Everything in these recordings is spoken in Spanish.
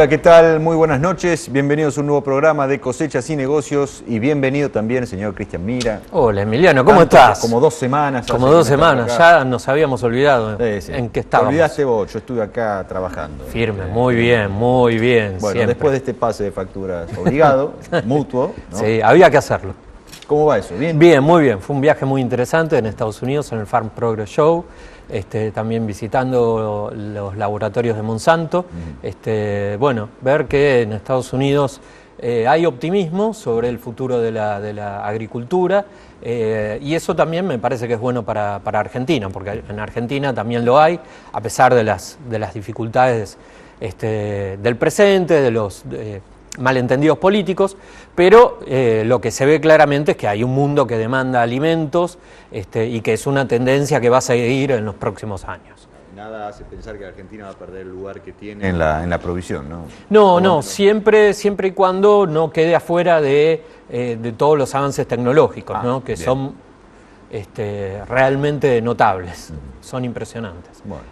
Hola, ¿qué tal? Muy buenas noches. Bienvenidos a un nuevo programa de Cosechas y Negocios y bienvenido también el señor Cristian Mira. Hola, Emiliano, ¿cómo estás? Como 2 semanas. Como 2 semanas, ya nos habíamos olvidado sí. en qué estábamos. Te olvidaste vos, yo estuve acá trabajando. Firme, muy bien, Bueno, siempre. después de este pase de facturas obligado, mutuo, ¿no? Sí, había que hacerlo. ¿Cómo va eso? ¿Bien? Bien, muy bien. Fue un viaje muy interesante en Estados Unidos, en el Farm Progress Show. También visitando los laboratorios de Monsanto. Bueno, ver que en Estados Unidos hay optimismo sobre el futuro de la agricultura, y eso también me parece que es bueno para Argentina, porque en Argentina también lo hay, a pesar de las dificultades del presente, de los malentendidos políticos, pero lo que se ve claramente es que hay un mundo que demanda alimentos y que es una tendencia que va a seguir en los próximos años. Nada hace pensar que Argentina va a perder el lugar que tiene en la provisión, ¿no? No, siempre y cuando no quede afuera de todos los avances tecnológicos, ¿no? Que bien. Son realmente notables, son impresionantes. Bueno,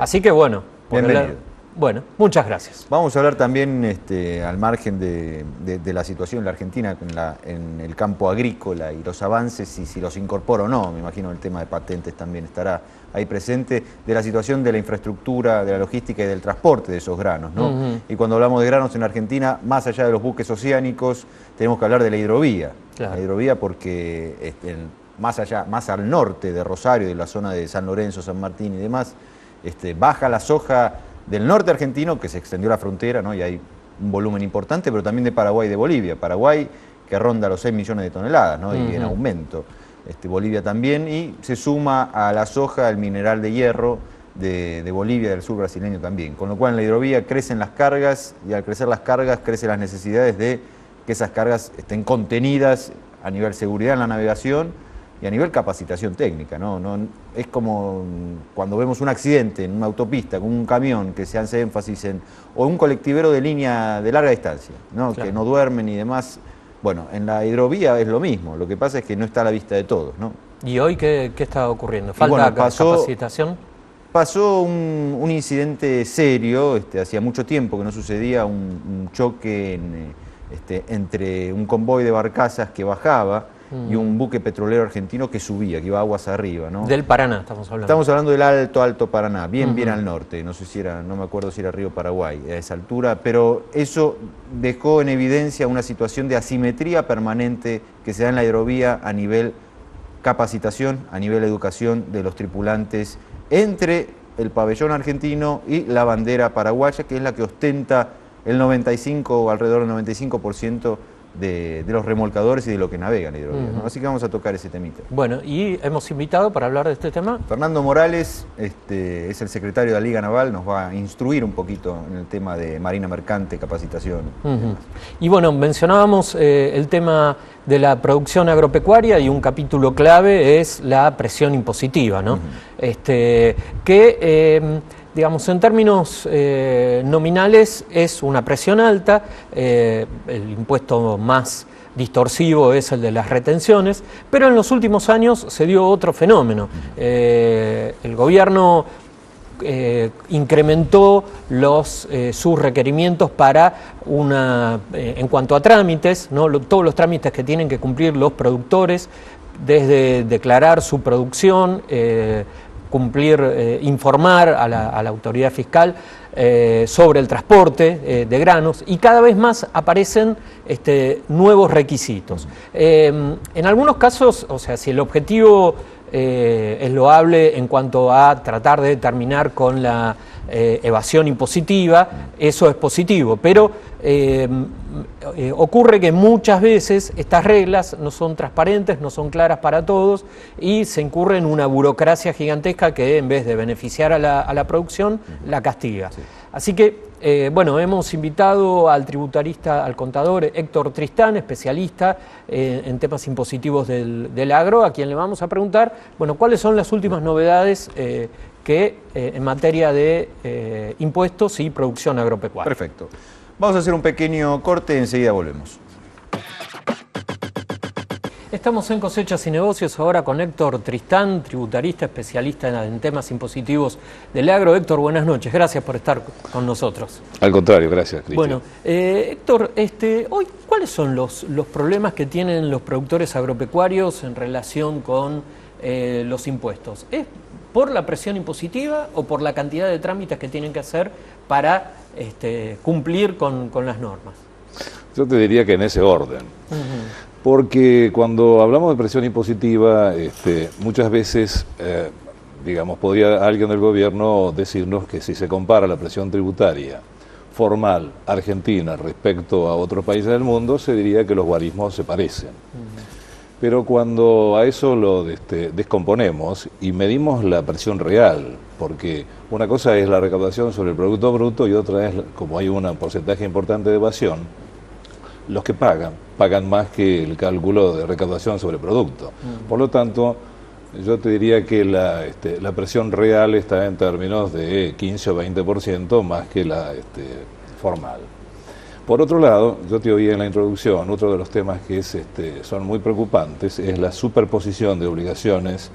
así que bueno, bienvenido. Bueno, muchas gracias. Vamos a hablar también, al margen de la situación en la Argentina, en el campo agrícola y los avances, y si los incorpora o no. Me imagino el tema de patentes también estará ahí presente, de la situación de la infraestructura, de la logística y del transporte de esos granos, ¿no? Y cuando hablamos de granos en Argentina, más allá de los buques oceánicos, tenemos que hablar de la hidrovía. Claro. La hidrovía porque más al norte de Rosario, de la zona de San Lorenzo, San Martín y demás, baja la soja del norte argentino, que se extendió la frontera, ¿no? Y hay un volumen importante, pero también de Paraguay y de Bolivia. Paraguay que ronda los 6 millones de toneladas, ¿no? Y en aumento. Bolivia también, y se suma a la soja el mineral de hierro de Bolivia, del sur brasileño también. Con lo cual en la hidrovía crecen las cargas, y al crecer las cargas crecen las necesidades de que esas cargas estén contenidas a nivel seguridad en la navegación y a nivel capacitación técnica, ¿no? Es como cuando vemos un accidente en una autopista con un camión que se hace énfasis o un colectivero de línea de larga distancia, ¿no? Claro. Que no duermen y demás. Bueno, en la hidrovía es lo mismo, lo que pasa es que no está a la vista de todos, ¿no? ¿Y hoy qué está ocurriendo? ¿Falta capacitación? Pasó un incidente serio, hacía mucho tiempo que no sucedía un choque entre un convoy de barcazas que bajaba y un buque petrolero argentino que subía, que iba aguas arriba, ¿no? Del Paraná estamos hablando. Estamos hablando del Alto Paraná, bien al norte, no sé si era, no me acuerdo si era Río Paraguay a esa altura, pero eso dejó en evidencia una situación de asimetría permanente que se da en la hidrovía a nivel capacitación, a nivel educación de los tripulantes entre el pabellón argentino y la bandera paraguaya, que es la que ostenta el 95 o alrededor del 95% de los remolcadores y de lo que navega en la hidrovía, ¿no? Así que vamos a tocar ese temita. Bueno, y hemos invitado para hablar de este tema. Fernando Morales es el secretario de la Liga Naval, nos va a instruir un poquito en el tema de marina mercante, capacitación. Y bueno, mencionábamos el tema de la producción agropecuaria, y un capítulo clave es la presión impositiva, ¿no? Digamos, en términos nominales es una presión alta, el impuesto más distorsivo es el de las retenciones, pero en los últimos años se dio otro fenómeno. El gobierno incrementó sus requerimientos para en cuanto a trámites, ¿no? Todos los trámites que tienen que cumplir los productores, desde declarar su producción, informar a la autoridad fiscal sobre el transporte de granos, y cada vez más aparecen nuevos requisitos. En algunos casos, o sea, si el objetivo es loable en cuanto a tratar de terminar con la evasión impositiva, eso es positivo, pero ocurre que muchas veces estas reglas no son transparentes, no son claras para todos, y se incurre en una burocracia gigantesca que, en vez de beneficiar a la producción, la castiga. Sí. Así que, bueno, hemos invitado al tributarista, al contador Héctor Tristán, especialista en temas impositivos del agro, a quien le vamos a preguntar, bueno, cuáles son las últimas novedades en materia de impuestos y producción agropecuaria. Perfecto. Vamos a hacer un pequeño corte y enseguida volvemos. Estamos en Cosechas y Negocios ahora con Héctor Tristán, tributarista, especialista en temas impositivos del agro. Héctor, buenas noches, gracias por estar con nosotros. Al contrario, gracias, Cristian. Bueno, Héctor, hoy, ¿cuáles son los problemas que tienen los productores agropecuarios en relación con los impuestos? ¿Es por la presión impositiva o por la cantidad de trámites que tienen que hacer para cumplir con las normas? Yo te diría que en ese orden. Porque cuando hablamos de presión impositiva, muchas veces, digamos, podría alguien del gobierno decirnos que si se compara la presión tributaria formal argentina respecto a otros países del mundo, se diría que los guarismos se parecen. Pero cuando a eso lo descomponemos y medimos la presión real, porque una cosa es la recaudación sobre el Producto Bruto y otra es, como hay un porcentaje importante de evasión, los que pagan más que el cálculo de recaudación sobre producto. Por lo tanto, yo te diría que la presión real está en términos de 15 o 20% más que la formal. Por otro lado, yo te oí en la introducción, otro de los temas que son muy preocupantes es la superposición de obligaciones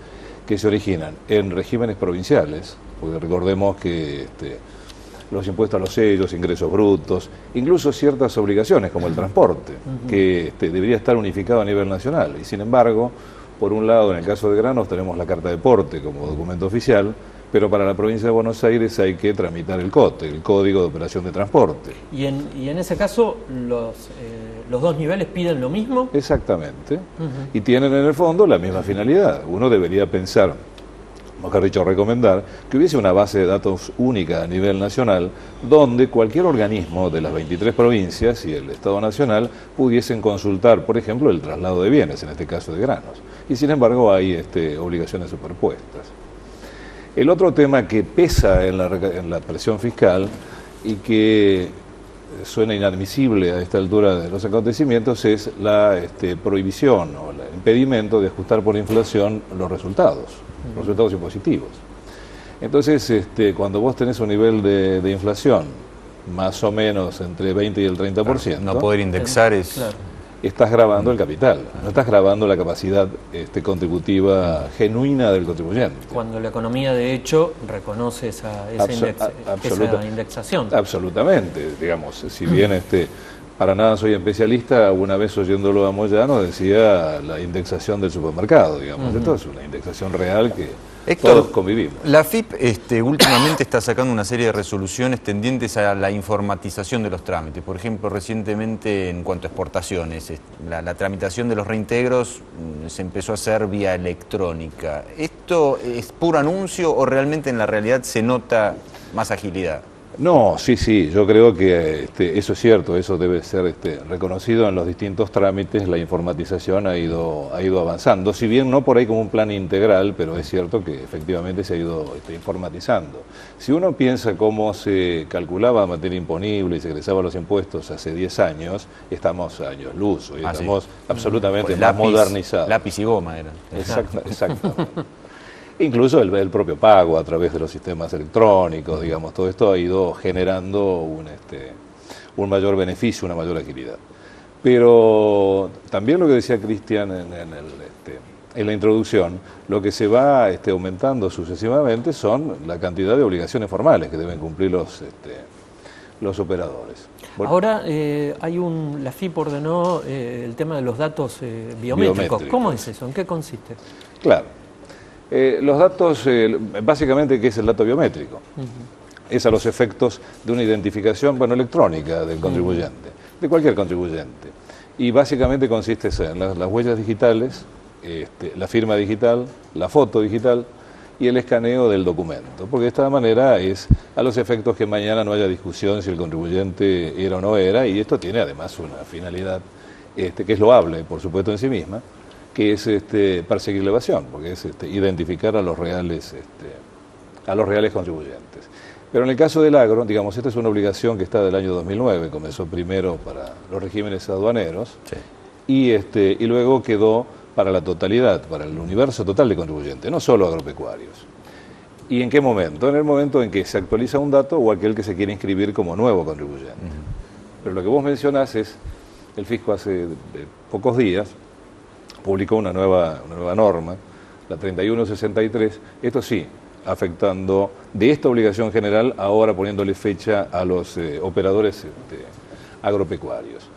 que se originan en regímenes provinciales, porque recordemos que los impuestos a los sellos, ingresos brutos, incluso ciertas obligaciones como el transporte, que debería estar unificado a nivel nacional. Y sin embargo, por un lado, en el caso de granos tenemos la carta de porte como documento oficial, pero para la provincia de Buenos Aires hay que tramitar el COTE, el Código de Operación de Transporte. ¿Y en ese caso los dos niveles piden lo mismo? Exactamente. Y tienen en el fondo la misma finalidad. Uno debería pensar, mejor dicho, recomendar que hubiese una base de datos única a nivel nacional donde cualquier organismo de las 23 provincias y el Estado Nacional pudiesen consultar, por ejemplo, el traslado de bienes, en este caso de granos. Y sin embargo hay obligaciones superpuestas. El otro tema que pesa en la presión fiscal y que suena inadmisible a esta altura de los acontecimientos es la prohibición o el impedimento de ajustar por inflación los resultados impositivos. Entonces, cuando vos tenés un nivel de inflación más o menos entre 20 y el 30%, no poder indexar es... Claro. Estás grabando el capital, no estás grabando la capacidad contributiva genuina del contribuyente. Cuando la economía, de hecho, reconoce esa indexación. Absolutamente, digamos, si bien para nada soy especialista, una vez oyéndolo a Moyano decía la indexación del supermercado, digamos. Esto es una indexación real que Héctor, todos convivimos. La AFIP últimamente está sacando una serie de resoluciones tendientes a la informatización de los trámites. Por ejemplo, recientemente en cuanto a exportaciones, la tramitación de los reintegros se empezó a hacer vía electrónica. ¿Esto es puro anuncio o realmente en la realidad se nota más agilidad? No, sí, yo creo que eso es cierto, eso debe ser reconocido en los distintos trámites, la informatización ha ido avanzando, si bien no por ahí como un plan integral, pero es cierto que efectivamente se ha ido informatizando. Si uno piensa cómo se calculaba materia imponible y se egresaban los impuestos hace 10 años, estamos a años luz, hoy estamos absolutamente más modernizados. Lápiz y goma era. Exacto. Incluso el propio pago a través de los sistemas electrónicos, digamos, todo esto ha ido generando un mayor beneficio, una mayor agilidad. Pero también lo que decía Cristian en la introducción, lo que se va aumentando sucesivamente son la cantidad de obligaciones formales que deben cumplir los operadores. Bueno, ahora la FIP ordenó el tema de los datos biométricos. ¿Cómo es eso? ¿En qué consiste? Claro. Los datos, básicamente, ¿qué es el dato biométrico? Es a los efectos de una identificación electrónica del contribuyente, de cualquier contribuyente. Y básicamente consiste en las huellas digitales, la firma digital, la foto digital y el escaneo del documento. Porque de esta manera es a los efectos que mañana no haya discusión si el contribuyente era o no era, y esto tiene además una finalidad que es loable, por supuesto, en sí misma, que es perseguir la evasión, porque es identificar a los reales contribuyentes. Pero en el caso del agro, digamos, esta es una obligación que está del año 2009, comenzó primero para los regímenes aduaneros, sí, y luego quedó para la totalidad, para el universo total de contribuyentes, no solo agropecuarios. ¿Y en qué momento? En el momento en que se actualiza un dato o aquel que se quiere inscribir como nuevo contribuyente. Pero lo que vos mencionás es, el fisco hace pocos días publicó una nueva norma, la 3163, esto sí, afectando de esta obligación general, ahora poniéndole fecha a los operadores agropecuarios.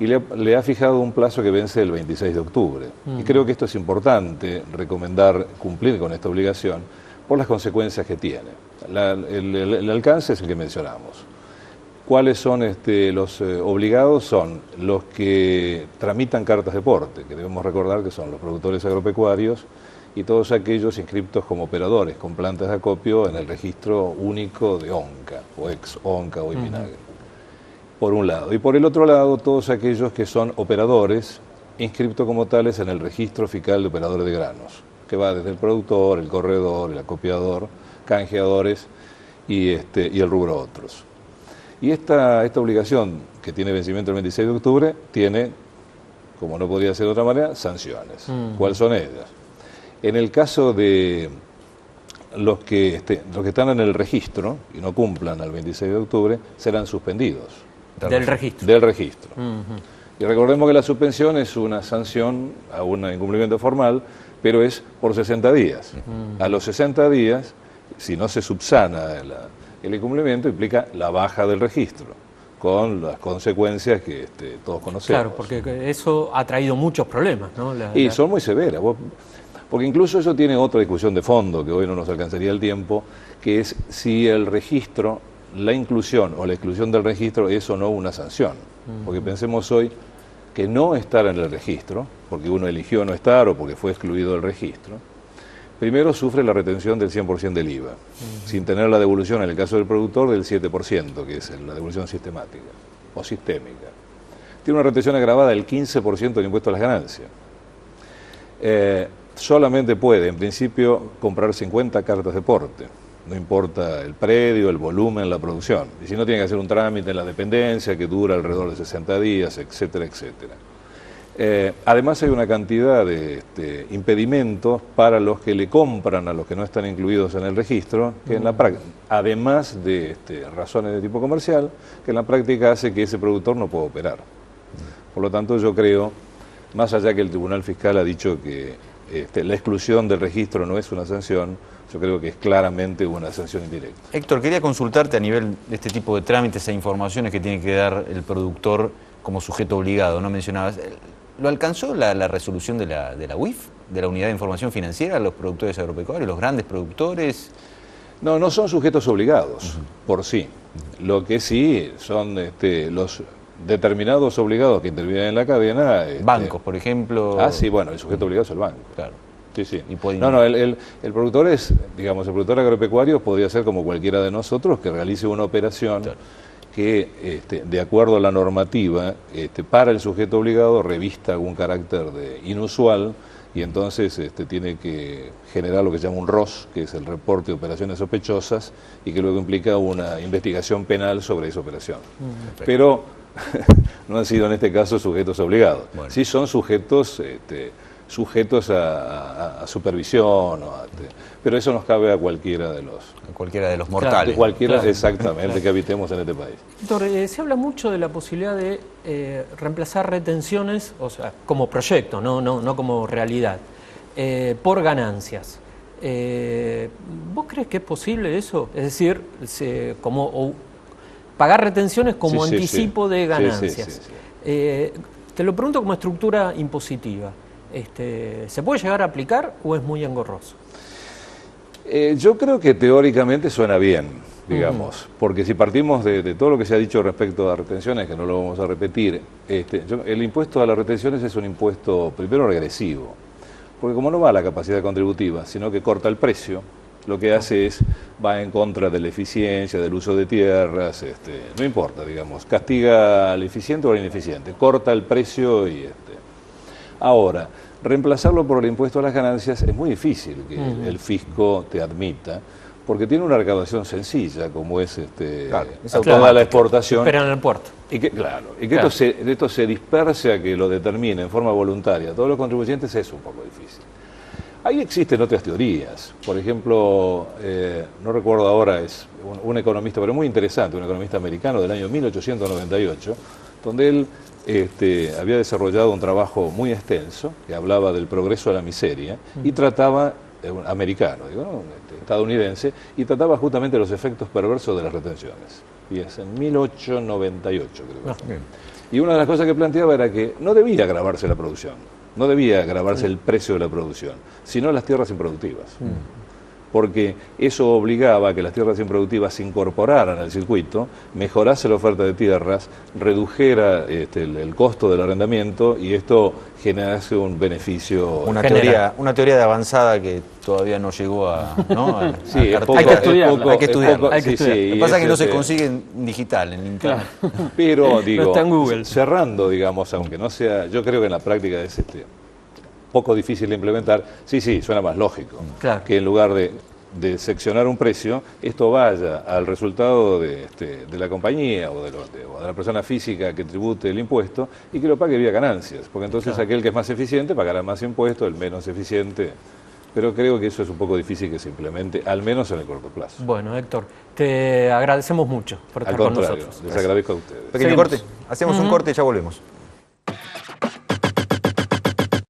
Y le ha fijado un plazo que vence el 26 de octubre. Y creo que esto es importante, recomendar cumplir con esta obligación por las consecuencias que tiene. El alcance es el que mencionamos. ¿Cuáles son los obligados? Son los que tramitan cartas de porte, que debemos recordar que son los productores agropecuarios y todos aquellos inscriptos como operadores con plantas de acopio en el registro único de ONCA, o ex-ONCA o IMINAGRE, por un lado. Y por el otro lado, todos aquellos que son operadores inscriptos como tales en el registro fiscal de operadores de granos, que va desde el productor, el corredor, el acopiador, canjeadores y el rubro otros. Y esta obligación, que tiene vencimiento el 26 de octubre, tiene, como no podría ser de otra manera, sanciones. ¿Cuáles son ellas? En el caso de los que están en el registro y no cumplan al 26 de octubre, serán suspendidos. Del registro. Del registro. Y recordemos que la suspensión es una sanción a un incumplimiento formal, pero es por 60 días. A los 60 días, si no se subsana el incumplimiento, implica la baja del registro, con las consecuencias que todos conocemos. Claro, porque eso ha traído muchos problemas, ¿no? Y son muy severas, porque incluso eso tiene otra discusión de fondo, que hoy no nos alcanzaría el tiempo, que es si el registro, la inclusión o la exclusión del registro es o no una sanción. Porque pensemos hoy que no estar en el registro, porque uno eligió no estar o porque fue excluido del registro, primero sufre la retención del 100% del IVA, sin tener la devolución, en el caso del productor, del 7%, que es la devolución sistemática o sistémica. Tiene una retención agravada del 15% del impuesto a las ganancias. Solamente puede, en principio, comprar 50 cartas de porte. No importa el predio, el volumen, la producción. Y si no, tiene que hacer un trámite en la dependencia que dura alrededor de 60 días, etcétera, etcétera. Además hay una cantidad de impedimentos para los que le compran a los que no están incluidos en el registro, que en la práctica, además de razones de tipo comercial, que en la práctica hace que ese productor no pueda operar. Por lo tanto, yo creo, más allá que el Tribunal Fiscal ha dicho que la exclusión del registro no es una sanción, yo creo que es claramente una sanción indirecta. Héctor, quería consultarte a nivel de este tipo de trámites e informaciones que tiene que dar el productor como sujeto obligado, ¿no? Mencionabas, ¿lo alcanzó la resolución de la UIF, de la Unidad de Información Financiera, los productores agropecuarios, los grandes productores? No, no son sujetos obligados por sí. Lo que sí son los determinados obligados que intervienen en la cadena. Bancos, por ejemplo. Ah, sí, bueno, el sujeto obligado es el banco. Claro. Sí, sí. Y puede... No, el productor es, digamos, el productor agropecuario podría ser como cualquiera de nosotros que realice una operación. Claro. Que, de acuerdo a la normativa, para el sujeto obligado revista algún carácter inusual y entonces tiene que generar lo que se llama un ROS, que es el reporte de operaciones sospechosas, y que luego implica una investigación penal sobre esa operación. Pero no han sido en este caso sujetos obligados. Bueno. Sí son sujetos a supervisión, pero eso nos cabe a cualquiera de los... A cualquiera de los mortales. Claro, cualquiera, exactamente, que habitemos en este país. Doctor, se habla mucho de la posibilidad de reemplazar retenciones, o sea, como proyecto, no como realidad, por ganancias. ¿Vos crees que es posible eso? Es decir, pagar retenciones como anticipo de ganancias. Te lo pregunto como estructura impositiva. ¿Se puede llegar a aplicar o es muy engorroso? Yo creo que teóricamente suena bien, digamos, porque si partimos de todo lo que se ha dicho respecto a retenciones, que no lo vamos a repetir, el impuesto a las retenciones es un impuesto primero regresivo, porque como no va a la capacidad contributiva, sino que corta el precio, lo que hace va en contra de la eficiencia, del uso de tierras, no importa, digamos, castiga al eficiente o al ineficiente, corta el precio y Ahora, reemplazarlo por el impuesto a las ganancias es muy difícil que el fisco te admita, porque tiene una recaudación sencilla, como es toda la exportación. Esperan en el puerto. Y que esto se disperse a que lo determine en forma voluntaria todos los contribuyentes es un poco difícil. Ahí existen otras teorías. Por ejemplo, no recuerdo ahora, es un economista, pero muy interesante, un economista americano del año 1898, donde él había desarrollado un trabajo muy extenso que hablaba del progreso a la miseria y trataba, americano, digo, ¿no? Estadounidense, y trataba justamente los efectos perversos de las retenciones. Y es en 1898, creo que fue. Y una de las cosas que planteaba era que no debía agravarse la producción, no debía agravarse el precio de la producción, sino las tierras improductivas. Porque eso obligaba a que las tierras improductivas se incorporaran al circuito, mejorase la oferta de tierras, redujera el costo del arrendamiento y esto generase un beneficio. Una teoría de avanzada que todavía no llegó a... ¿no? Sí, hay que estudiarla. Hay que estudiarla. Sí, Lo que pasa es que no se consigue en digital, en internet. Pero, digo, no está en Google. Cerrando, digamos, aunque no sea... Yo creo que en la práctica es poco difícil de implementar. Sí, suena más lógico. Claro. Que en lugar de seccionar un precio, esto vaya al resultado de la compañía o de la persona física que tribute el impuesto y que lo pague vía ganancias, porque entonces aquel que es más eficiente pagará más impuestos, el menos eficiente. Pero creo que eso es un poco difícil que se implemente, al menos en el corto plazo. Bueno, Héctor, te agradecemos mucho por estar con nosotros. Les agradezco a ustedes. Pequeño corte, hacemos un corte y ya volvemos.